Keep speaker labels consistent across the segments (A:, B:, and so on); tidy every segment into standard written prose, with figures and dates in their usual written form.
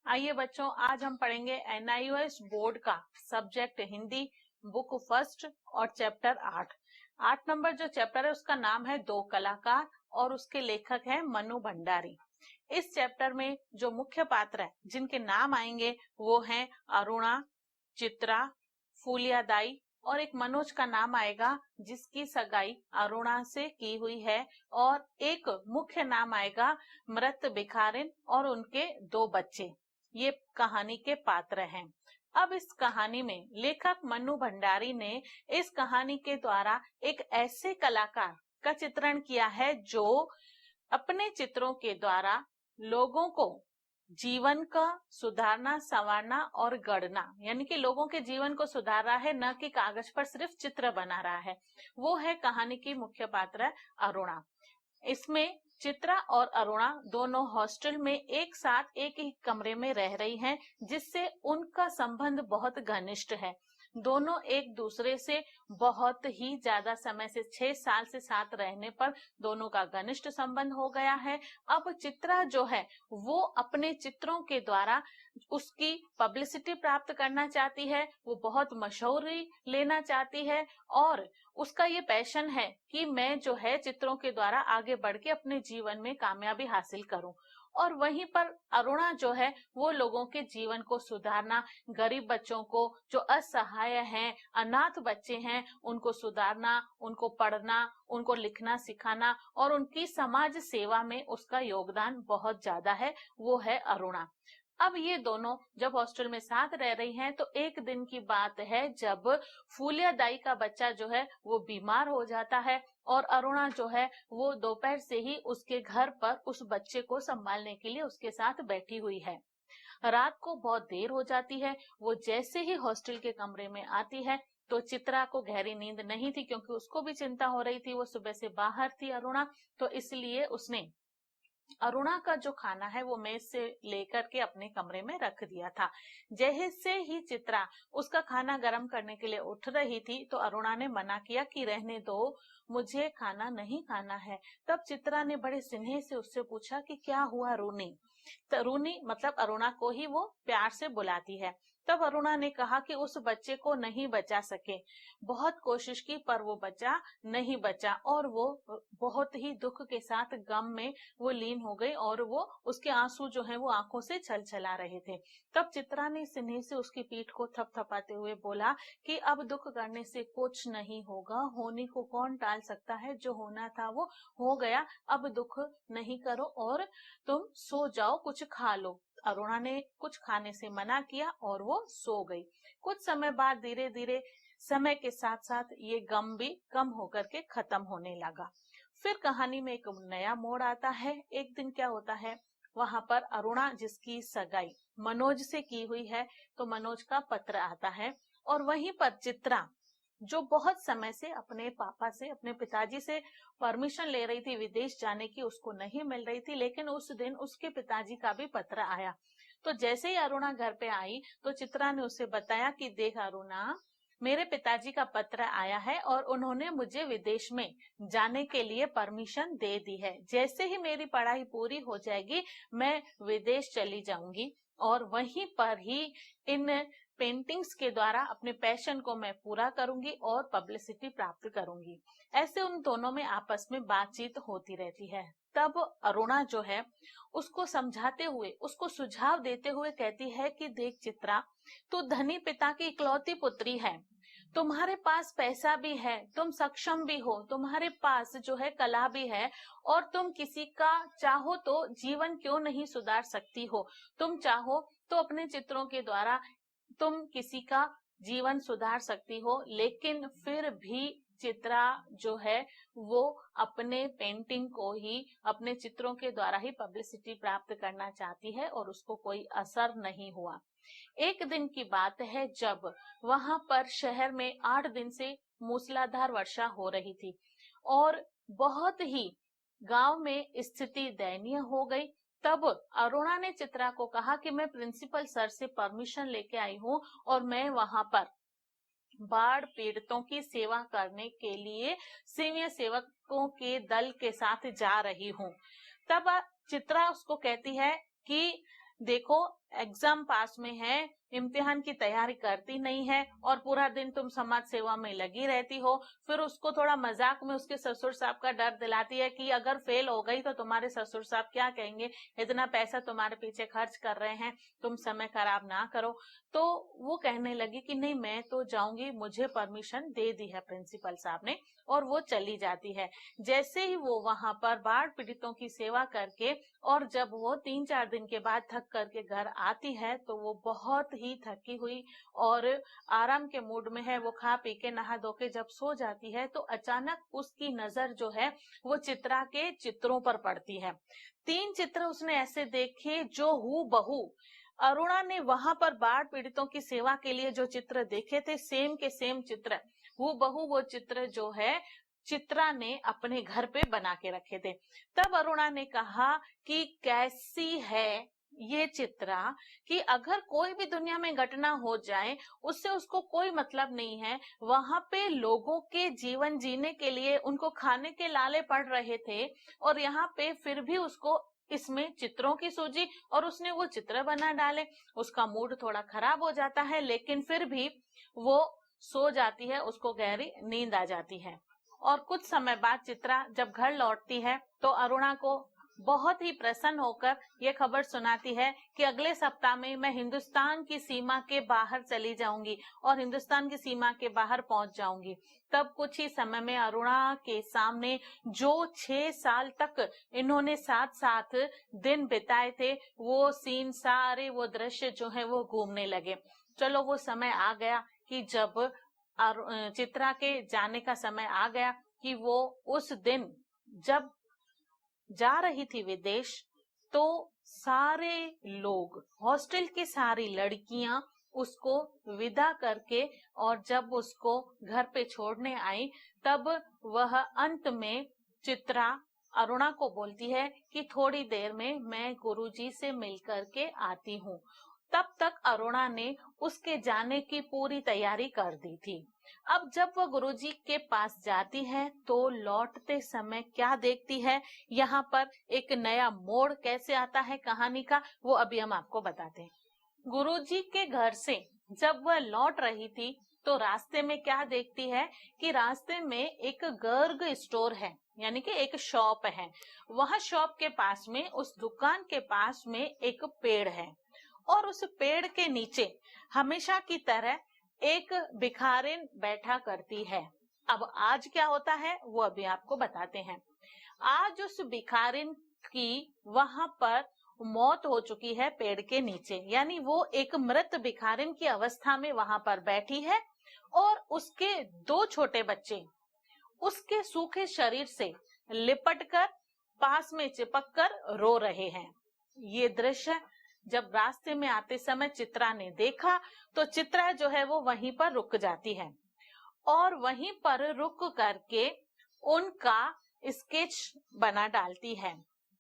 A: आइए बच्चों, आज हम पढ़ेंगे एनआईओएस बोर्ड का सब्जेक्ट हिंदी, बुक फर्स्ट और चैप्टर 8। 8 नंबर जो चैप्टर है उसका नाम है दो कलाकार और उसके लेखक हैं मनु भंडारी। इस चैप्टर में जो मुख्य पात्र है जिनके नाम आएंगे वो हैं अरुणा, चित्रा, फूलियादाई और एक मनोज का नाम आएगा जिसकी सगाई अरुणा से की हुई है, और एक मुख्य नाम आएगा मृत भिखारिन और उनके 2 बच्चे। ये कहानी के पात्र हैं। अब इस कहानी में लेखक मनु भंडारी ने इस कहानी के द्वारा एक ऐसे कलाकार का चित्रण किया है जो अपने चित्रों के द्वारा लोगों को जीवन का सुधारना, संवारना और गढ़ना, यानी कि लोगों के जीवन को सुधार रहा है, न कि कागज पर सिर्फ चित्र बना रहा है। वो है कहानी की मुख्य पात्र अरुणा। इसमें चित्रा और अरुणा दोनों हॉस्टल में एक साथ एक ही कमरे में रह रही हैं, जिससे उनका संबंध बहुत घनिष्ठ है। दोनों एक दूसरे से बहुत ही ज्यादा समय से 6 साल से साथ रहने पर दोनों का घनिष्ठ संबंध हो गया है। अब चित्रा जो है वो अपने चित्रों के द्वारा उसकी पब्लिसिटी प्राप्त करना चाहती है, वो बहुत मशहूरी लेना चाहती है और उसका ये पैशन है कि मैं जो है चित्रों के द्वारा आगे बढ़ के अपने जीवन में कामयाबी हासिल करूं। और वहीं पर अरुणा जो है वो लोगों के जीवन को सुधारना, गरीब बच्चों को जो असहाय हैं, अनाथ बच्चे हैं, उनको सुधारना, उनको पढ़ना, उनको लिखना सिखाना और उनकी समाज सेवा में उसका योगदान बहुत ज्यादा है। वो है अरुणा। अब ये दोनों जब हॉस्टल में साथ रह रही हैं तो एक दिन की बात है जब फूलियादाई का बच्चा जो है वो बीमार हो जाता है और अरुणा जो है वो दोपहर से ही उसके घर पर उस बच्चे को संभालने के लिए उसके साथ बैठी हुई है। रात को बहुत देर हो जाती है। वो जैसे ही हॉस्टल के कमरे में आती है तो चित्रा को गहरी नींद नहीं थी, क्योंकि उसको भी चिंता हो रही थी, वो सुबह से बाहर थी अरुणा, तो इसलिए उसने अरुणा का जो खाना है वो मेज से लेकर के अपने कमरे में रख दिया था। जैसे ही चित्रा उसका खाना गर्म करने के लिए उठ रही थी तो अरुणा ने मना किया कि रहने दो, मुझे खाना नहीं खाना है। तब चित्रा ने बड़े स्नेह से उससे पूछा कि क्या हुआ रूनी। तो रूनी मतलब अरुणा को ही वो प्यार से बुलाती है। तब अरुणा ने कहा कि उस बच्चे को नहीं बचा सके, बहुत कोशिश की पर वो बच्चा नहीं बचा और वो बहुत ही दुख के साथ गम में वो लीन हो गई और वो उसके आंसू जो है वो आंखों से छलछला रहे थे। तब चित्रा ने स्नेह से उसकी पीठ को थपथपाते हुए बोला कि अब दुख करने से कुछ नहीं होगा, होने को कौन टाल सकता है, जो होना था वो हो गया, अब दुख नहीं करो और तुम सो जाओ, कुछ खा लो। अरुणा ने कुछ खाने से मना किया और वो सो गई। कुछ समय बाद धीरे धीरे समय के साथ साथ ये गम भी कम होकर के खत्म होने लगा। फिर कहानी में एक नया मोड़ आता है। एक दिन क्या होता है, वहां पर अरुणा जिसकी सगाई मनोज से की हुई है तो मनोज का पत्र आता है और वहीं पर चित्रा जो बहुत समय से अपने पापा से, अपने पिताजी से परमिशन ले रही थी विदेश जाने की, उसको नहीं मिल रही थी, लेकिन उस दिन उसके पिताजी का भी पत्र आया। तो जैसे ही अरुणा घर पे आई तो चित्रा ने उसे बताया कि देख अरुणा, मेरे पिताजी का पत्र आया है और उन्होंने मुझे विदेश में जाने के लिए परमिशन दे दी है। जैसे ही मेरी पढ़ाई पूरी हो जाएगी मैं विदेश चली जाऊंगी और वहीं पर ही इन पेंटिंग्स के द्वारा अपने पैशन को मैं पूरा करूंगी और पब्लिसिटी प्राप्त करूंगी। ऐसे उन दोनों में आपस में बातचीत होती रहती है। तब अरुणा जो है उसको समझाते हुए, उसको सुझाव देते हुए कहती है कि देख चित्रा, तू धनी पिता की इकलौती पुत्री है, तुम्हारे पास पैसा भी है, तुम सक्षम भी हो, तुम्हारे पास जो है कला भी है और तुम किसी का चाहो तो जीवन क्यों नहीं सुधार सकती हो। तुम चाहो तो अपने चित्रों के द्वारा तुम किसी का जीवन सुधार सकती हो, लेकिन फिर भी चित्रा जो है वो अपने पेंटिंग को ही, अपने चित्रों के द्वारा ही पब्लिसिटी प्राप्त करना चाहती है और उसको कोई असर नहीं हुआ। एक दिन की बात है जब वहां पर शहर में 8 दिन से मूसलाधार वर्षा हो रही थी और बहुत ही गांव में स्थिति दयनीय हो गई। तब अरुणा ने चित्रा को कहा कि मैं प्रिंसिपल सर से परमिशन लेके आई हूँ और मैं वहां पर बाढ़ पीड़ितों की सेवा करने के लिए सीनियर सेवकों के दल के साथ जा रही हूँ। तब चित्रा उसको कहती है कि देखो, एग्जाम पास में है, इम्तिहान की तैयारी करती नहीं है और पूरा दिन तुम समाज सेवा में लगी रहती हो, फिर उसको थोड़ा मजाक में उसके ससुर साहब का डर दिलाती है कि अगर फेल हो गई तो तुम्हारे ससुर साहब क्या कहेंगे, इतना पैसा तुम्हारे पीछे खर्च कर रहे हैं, तुम समय खराब ना करो। तो वो कहने लगी कि नहीं मैं तो जाऊंगी, मुझे परमिशन दे दी है प्रिंसिपल साहब ने, और वो चली जाती है। जैसे ही वो वहां पर बाढ़ पीड़ितों की सेवा करके और जब वो 3-4 दिन के बाद थक करके घर आती है तो वो बहुत ही थकी हुई और आराम के मूड में है। वो खा पी के नहा धो के जब सो जाती है तो अचानक उसकी नजर जो है वो चित्रा के चित्रों पर पड़ती है। 3 चित्र उसने ऐसे देखे जो हूबहू अरुणा ने वहां पर बाढ़ पीड़ितों की सेवा के लिए जो चित्र देखे थे, सेम के सेम चित्र हूबहू वो चित्र जो है चित्रा ने अपने घर पे बना के रखे थे। तब अरुणा ने कहा कि कैसी है ये चित्रा, कि अगर कोई भी दुनिया में घटना हो जाए उससे उसको कोई मतलब नहीं है, वहां पे लोगों के जीवन जीने के लिए उनको खाने के लाले पड़ रहे थे और यहाँ पे फिर भी उसको इसमें चित्रों की सूझी और उसने वो चित्र बना डाले। उसका मूड थोड़ा खराब हो जाता है लेकिन फिर भी वो सो जाती है, उसको गहरी नींद आ जाती है। और कुछ समय बाद चित्रा जब घर लौटती है तो अरुणा को बहुत ही प्रसन्न होकर ये खबर सुनाती है कि अगले सप्ताह में मैं हिंदुस्तान की सीमा के बाहर चली जाऊंगी और हिंदुस्तान की सीमा के बाहर पहुंच जाऊंगी। तब कुछ ही समय में अरुणा के सामने जो 6 साल तक इन्होंने साथ साथ दिन बिताए थे वो सीन सारे वो दृश्य जो है वो घूमने लगे। चलो वो समय आ गया कि जब चित्रा के जाने का समय आ गया कि वो उस दिन जब जा रही थी विदेश तो सारे लोग, हॉस्टल की सारी लड़कियां उसको विदा करके और जब उसको घर पे छोड़ने आई तब वह अंत में चित्रा अरुणा को बोलती है कि थोड़ी देर में मैं गुरुजी से मिलकर के आती हूँ। तब तक अरुणा ने उसके जाने की पूरी तैयारी कर दी थी। अब जब वह गुरुजी के पास जाती है तो लौटते समय क्या देखती है, यहाँ पर एक नया मोड़ कैसे आता है कहानी का, वो अभी हम आपको बताते हैं। गुरुजी के घर से जब वह लौट रही थी तो रास्ते में क्या देखती है कि रास्ते में एक गर्ग स्टोर है, यानी कि एक शॉप है। वह शॉप के पास में, उस दुकान के पास में एक पेड़ है और उस पेड़ के नीचे हमेशा की तरह एक भिखारिन बैठा करती है। अब आज क्या होता है वो अभी आपको बताते हैं। आज उस भिखारिन की वहां पर मौत हो चुकी है पेड़ के नीचे, यानी वो एक मृत भिखारिन की अवस्था में वहां पर बैठी है और उसके 2 छोटे बच्चे उसके सूखे शरीर से लिपटकर पास में चिपक कर रो रहे हैं। ये दृश्य जब रास्ते में आते समय चित्रा ने देखा तो चित्रा जो है वो वहीं पर रुक जाती है और वहीं पर रुक करके उनका स्केच बना डालती है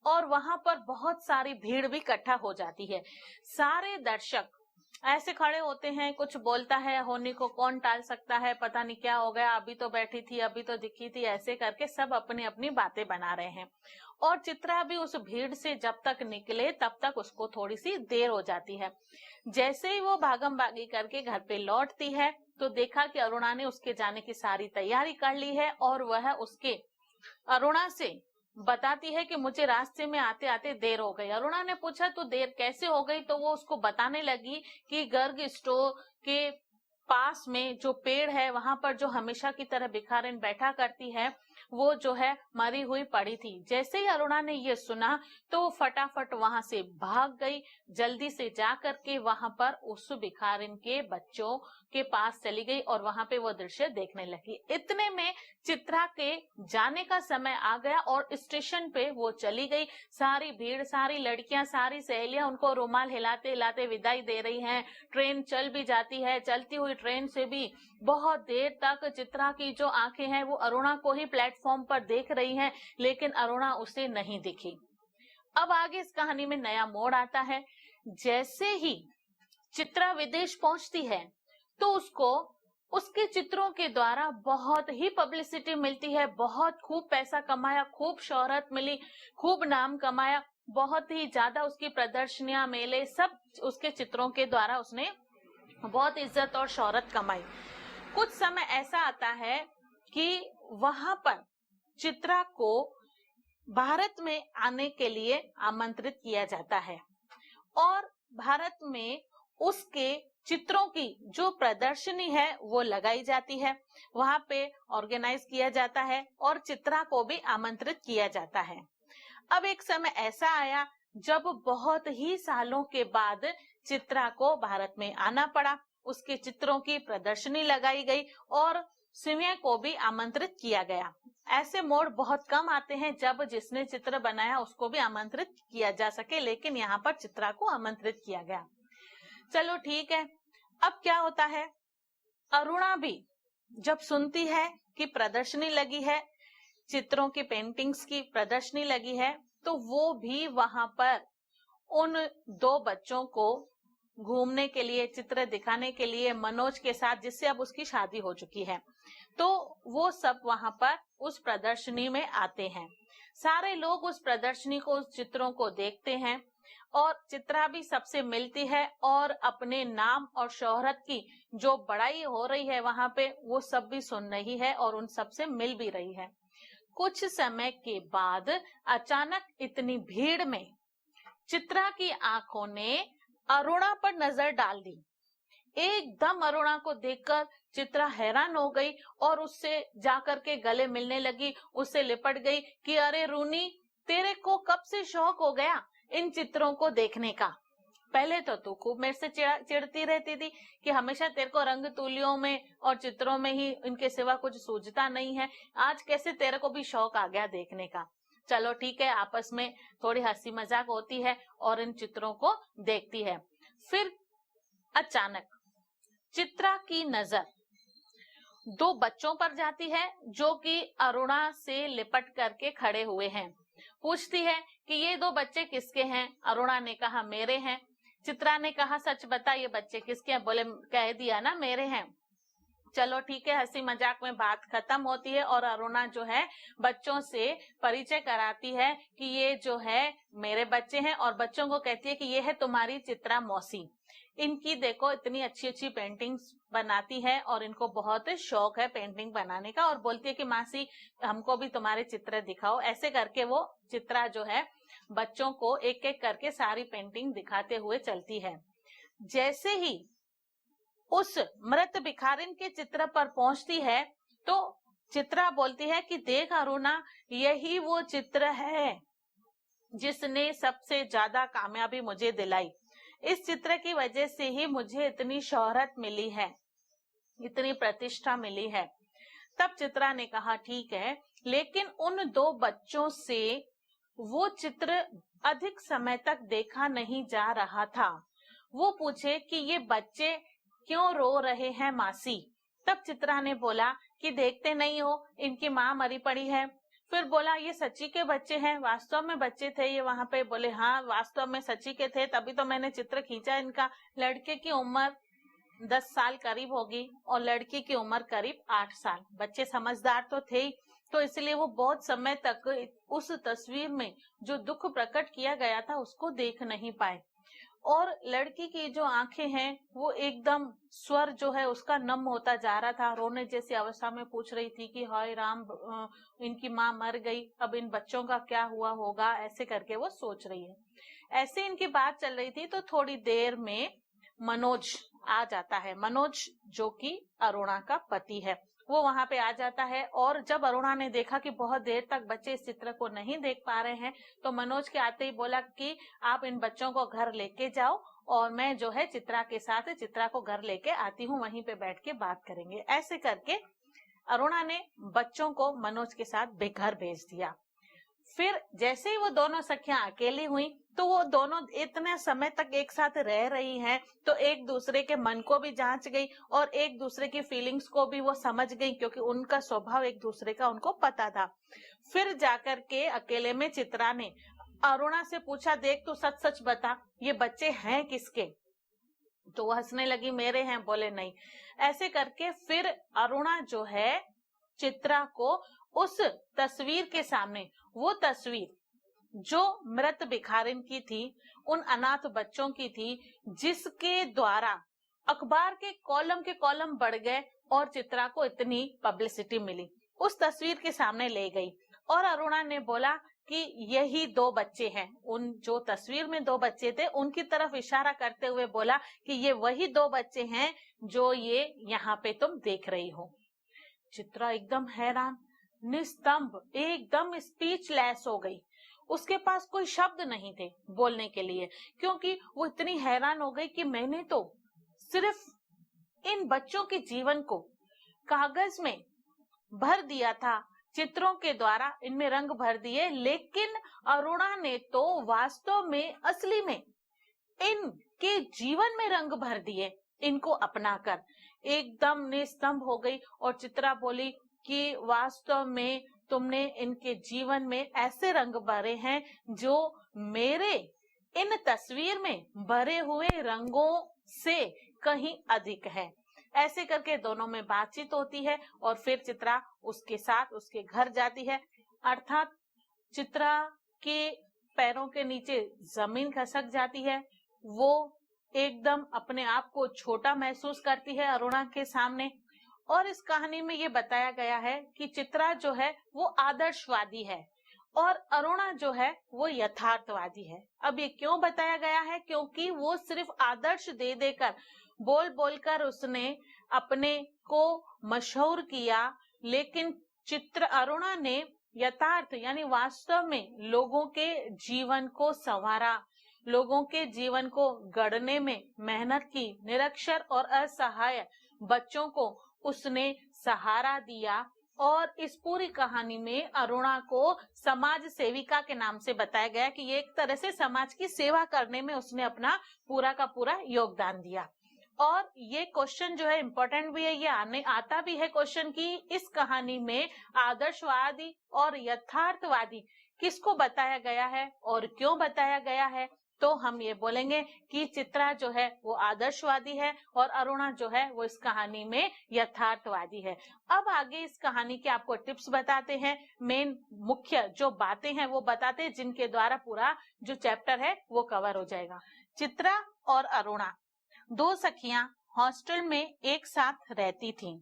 A: और वहां पर बहुत सारी भीड़ भी इकट्ठा हो जाती है। सारे दर्शक ऐसे खड़े होते हैं, कुछ बोलता है होने को कौन टाल सकता है, पता नहीं क्या हो गया, अभी तो बैठी थी, अभी तो दिखी थी, ऐसे करके सब अपनी अपनी बातें बना रहे हैं। और चित्रा भी उस भीड़ से जब तक निकले तब तक उसको थोड़ी सी देर हो जाती है। जैसे ही वो भागम भागी करके घर पे लौटती है तो देखा कि अरुणा ने उसके जाने की सारी तैयारी कर ली है और वह उसके अरुणा से बताती है कि मुझे रास्ते में आते आते देर हो गई। अरुणा ने पूछा तो देर कैसे हो गई, तो वो उसको बताने लगी कि गर्ग स्टोर के पास में जो पेड़ है वहां पर जो हमेशा की तरह भिखारिन बैठा करती है वो जो है मरी हुई पड़ी थी। जैसे ही अरुणा ने ये सुना तो वो फटाफट वहां से भाग गई, जल्दी से जा करके वहां पर उस भिखारिन के बच्चों के पास चली गई और वहां पे वो दृश्य देखने लगी। इतने में चित्रा के जाने का समय आ गया और स्टेशन पे वो चली गई। सारी भीड़, सारी लड़कियां, सारी सहेलियां उनको रुमाल हिलाते हिलाते विदाई दे रही हैं। ट्रेन चल भी जाती है, चलती हुई ट्रेन से भी बहुत देर तक चित्रा की जो आंखें हैं वो अरुणा को ही प्लेटफॉर्म पर देख रही हैं, लेकिन अरुणा उसे नहीं दिखी। अब आगे इस कहानी में नया मोड़ आता है। जैसे ही चित्रा विदेश पहुंचती है तो उसको उसके चित्रों के द्वारा बहुत ही पब्लिसिटी मिलती है, बहुत खूब पैसा कमाया, खूब शोहरत मिली, खूब नाम कमाया। बहुत ही ज्यादा उसकी प्रदर्शनियां, मेले, सब उसके चित्रों के द्वारा उसने बहुत इज्जत और शोहरत कमाई। कुछ समय ऐसा आता है कि वहां पर चित्रा को भारत में आने के लिए आमंत्रित किया जाता है और भारत में उसके चित्रों की जो प्रदर्शनी है वो लगाई जाती है, वहां पे ऑर्गेनाइज किया जाता है और चित्रा को भी आमंत्रित किया जाता है। अब एक समय ऐसा आया जब बहुत ही सालों के बाद चित्रा को भारत में आना पड़ा, उसके चित्रों की प्रदर्शनी लगाई गई और सिमिया को भी आमंत्रित किया गया। ऐसे मोड़ बहुत कम आते हैं जब जिसने चित्र बनाया उसको भी आमंत्रित किया जा सके, लेकिन यहाँ पर चित्रा को आमंत्रित किया गया। चलो ठीक है। अब क्या होता है, अरुणा भी जब सुनती है कि प्रदर्शनी लगी है, चित्रों की, पेंटिंग्स की प्रदर्शनी लगी है, तो वो भी वहां पर उन दो बच्चों को घूमने के लिए, चित्र दिखाने के लिए, मनोज के साथ जिससे अब उसकी शादी हो चुकी है, तो वो सब वहां पर उस प्रदर्शनी में आते हैं। सारे लोग उस प्रदर्शनी को, उस चित्रों को देखते हैं और चित्रा भी सबसे मिलती है और अपने नाम और शोहरत की जो बड़ाई हो रही है वहां पे, वो सब भी सुन रही है और उन सब से मिल भी रही है। कुछ समय के बाद अचानक इतनी भीड़ में चित्रा की आंखों ने अरुणा पर नजर डाल दी। एकदम अरुणा को देखकर चित्रा हैरान हो गई और उससे जाकर के गले मिलने लगी, उससे लिपट गई कि अरे रूनी, तेरे को कब से शौक हो गया इन चित्रों को देखने का? पहले तो तू खूब मेरे से चिढ़ती रहती थी कि हमेशा तेरे को रंग तुलियों में और चित्रों में ही, इनके सिवा कुछ सूझता नहीं है। आज कैसे तेरे को भी शौक आ गया देखने का? चलो ठीक है, आपस में थोड़ी हंसी मजाक होती है और इन चित्रों को देखती है। फिर अचानक चित्रा की नजर दो बच्चों पर जाती है जो कि अरुणा से लिपट करके खड़े हुए हैं। पूछती है कि ये दो बच्चे किसके हैं? अरुणा ने कहा मेरे हैं। चित्रा ने कहा सच बता, ये बच्चे किसके हैं? बोले कह दिया ना मेरे हैं। चलो ठीक है, हंसी मजाक में बात खत्म होती है और अरुणा जो है बच्चों से परिचय कराती है कि ये जो है मेरे बच्चे हैं और बच्चों को कहती है कि ये है तुम्हारी चित्रा मौसी। इनकी देखो इतनी अच्छी अच्छी पेंटिंग्स बनाती है और इनको बहुत शौक है पेंटिंग बनाने का, और बोलती है कि मासी हमको भी तुम्हारे चित्र दिखाओ। ऐसे करके वो चित्रा जो है बच्चों को एक एक करके सारी पेंटिंग दिखाते हुए चलती है। जैसे ही उस मृत भिखारिन के चित्र पर पहुंचती है तो चित्रा बोलती है कि देख अरुणा, यही वो चित्र है जिसने सबसे ज्यादा कामयाबी मुझे दिलाई। इस चित्र की वजह से ही मुझे इतनी शोहरत मिली है, इतनी प्रतिष्ठा मिली है। तब चित्रा ने कहा ठीक है, लेकिन उन दो बच्चों से वो चित्र अधिक समय तक देखा नहीं जा रहा था। वो पूछे कि ये बच्चे क्यों रो रहे हैं मासी? तब चित्रा ने बोला कि देखते नहीं हो, इनकी माँ मरी पड़ी है। फिर बोला ये सच्ची के बच्चे हैं? वास्तव में बच्चे थे ये वहां पे? बोले हाँ वास्तव में सच्ची के थे, तभी तो मैंने चित्र खींचा इनका। लड़के की उम्र 10 साल करीब होगी और लड़की की उम्र करीब 8 साल। बच्चे समझदार तो थे ही, तो इसलिए वो बहुत समय तक उस तस्वीर में जो दुख प्रकट किया गया था उसको देख नहीं पाए। और लड़की की जो आंखें हैं वो एकदम, स्वर जो है उसका नम होता जा रहा था, रोने जैसी अवस्था में पूछ रही थी कि हाय राम, इनकी माँ मर गई, अब इन बच्चों का क्या हुआ होगा, ऐसे करके वो सोच रही है। ऐसे इनकी बात चल रही थी तो थोड़ी देर में मनोज आ जाता है। मनोज जो कि अरुणा का पति है, वो वहां पे आ जाता है। और जब अरुणा ने देखा कि बहुत देर तक बच्चे इस चित्र को नहीं देख पा रहे हैं, तो मनोज के आते ही बोला कि आप इन बच्चों को घर लेके जाओ और मैं जो है चित्रा के साथ चित्रा को घर लेके आती हूँ, वहीं पे बैठ के बात करेंगे। ऐसे करके अरुणा ने बच्चों को मनोज के साथ घर भेज दिया। फिर जैसे ही वो दोनों सखियां अकेली हुई तो वो दोनों इतने समय तक एक साथ रह रही हैं, तो एक दूसरे के मन को भी जांच गई और एक दूसरे की फीलिंग्स को भी वो समझ गई, क्योंकि उनका स्वभाव एक दूसरे का उनको पता था। फिर जाकर के अकेले में चित्रा ने अरुणा से पूछा, देख तू सच सच बता, ये बच्चे हैं किसके? तो वो हंसने लगी, मेरे हैं। बोले नहीं। ऐसे करके फिर अरुणा जो है चित्रा को उस तस्वीर के सामने, वो तस्वीर जो मृत भिखारिन की थी, उन अनाथ बच्चों की थी, जिसके द्वारा अखबार के कॉलम बढ़ गए और चित्रा को इतनी पब्लिसिटी मिली। उस तस्वीर के सामने ले गई और अरुणा ने बोला कि यही 2 बच्चे हैं। उन जो तस्वीर में 2 बच्चे थे उनकी तरफ इशारा करते हुए बोला कि ये वही 2 बच्चे हैं जो ये यहाँ पे तुम देख रही हो। चित्रा एकदम हैरान, निस्तंभ, एकदम स्पीचलेस हो गई। उसके पास कोई शब्द नहीं थे बोलने के लिए, क्योंकि वो इतनी हैरान हो गई कि मैंने तो सिर्फ इन बच्चों के जीवन को कागज में भर दिया था, चित्रों के द्वारा इनमें रंग भर दिए, लेकिन अरुणा ने तो वास्तव में, असली में इनके जीवन में रंग भर दिए, इनको अपनाकर। एकदम निस्तंभ हो गई और चित्रा बोली कि वास्तव में तुमने इनके जीवन में ऐसे रंग भरे हैं जो मेरे इन तस्वीर में भरे हुए रंगों से कहीं अधिक है। ऐसे करके दोनों में बातचीत होती है और फिर चित्रा उसके साथ उसके घर जाती है। अर्थात चित्रा के पैरों के नीचे जमीन खसक जाती है। वो एकदम अपने आप को छोटा महसूस करती है अरुणा के सामने। और इस कहानी में ये बताया गया है कि चित्रा जो है वो आदर्शवादी है और अरुणा जो है वो यथार्थवादी है। अब ये क्यों बताया गया है? क्योंकि वो सिर्फ आदर्श दे देकर, बोल बोलकर उसने अपने को मशहूर किया, लेकिन अरुणा ने यथार्थ यानी वास्तव में लोगों के जीवन को संवारा, लोगों के जीवन को गढ़ने में मेहनत की। निरक्षर और असहाय बच्चों को उसने सहारा दिया। और इस पूरी कहानी में अरुणा को समाज सेविका के नाम से बताया गया कि ये एक तरह से समाज की सेवा करने में उसने अपना पूरा का पूरा योगदान दिया। और ये क्वेश्चन जो है इम्पोर्टेंट भी है, ये आता भी है क्वेश्चन की इस कहानी में आदर्शवादी और यथार्थवादी किसको बताया गया है और क्यों बताया गया है। तो हम ये बोलेंगे कि चित्रा जो है वो आदर्शवादी है और अरुणा जो है वो इस कहानी में यथार्थवादी है। अब आगे इस कहानी के आपको टिप्स बताते हैं, मेन मुख्य जो बातें हैं वो बताते हैं, जिनके द्वारा पूरा जो चैप्टर है वो कवर हो जाएगा। चित्रा और अरुणा 2 सखियां हॉस्टल में एक साथ रहती थीं।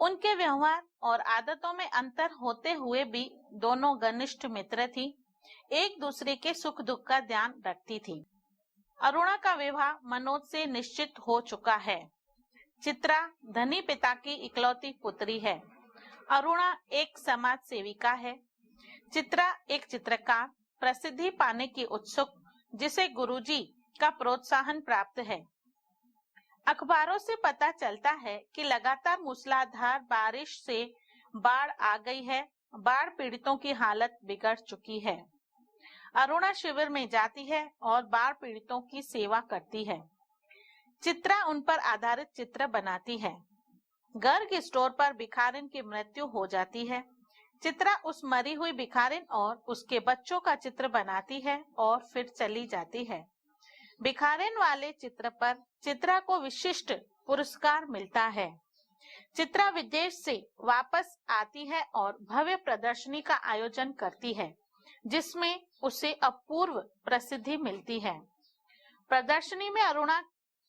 A: उनके व्यवहार और आदतों में अंतर होते हुए भी दोनों घनिष्ठ मित्र थी, एक दूसरे के सुख दुख का ध्यान रखती थी। अरुणा का विवाह मनोज से निश्चित हो चुका है। चित्रा धनी पिता की इकलौती पुत्री है। अरुणा एक समाज सेविका है। चित्रा एक चित्रकार, प्रसिद्धि पाने की उत्सुक, जिसे गुरुजी का प्रोत्साहन प्राप्त है। अखबारों से पता चलता है कि लगातार मूसलाधार बारिश से बाढ़ आ गई है। बाढ़ पीड़ितों की हालत बिगड़ चुकी है। अरुणा शिविर में जाती है और बाढ़ पीड़ितों की सेवा करती है। चित्रा उन पर आधारित चित्र बनाती है। गर्ग स्टोर पर भिखारिन की मृत्यु हो जाती है। चित्रा उस मरी हुई भिखारिन और उसके बच्चों का चित्र बनाती है और फिर चली जाती है। भिखारिन वाले चित्र पर चित्रा को विशिष्ट पुरस्कार मिलता है। चित्रा विदेश से वापस आती है और भव्य प्रदर्शनी का आयोजन करती है, जिसमें उसे अपूर्व प्रसिद्धि मिलती है। प्रदर्शनी में अरुणा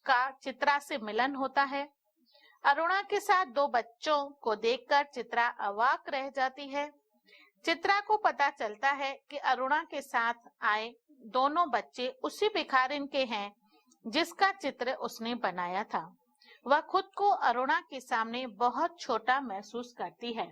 A: का चित्रा से मिलन होता है। अरुणा के साथ 2 बच्चों को देखकर चित्रा अवाक रह जाती है। चित्रा को पता चलता है कि अरुणा के साथ आए दोनों बच्चे उसी भिखारिन के हैं जिसका चित्र उसने बनाया था। वह खुद को अरुणा के सामने बहुत छोटा महसूस करती है।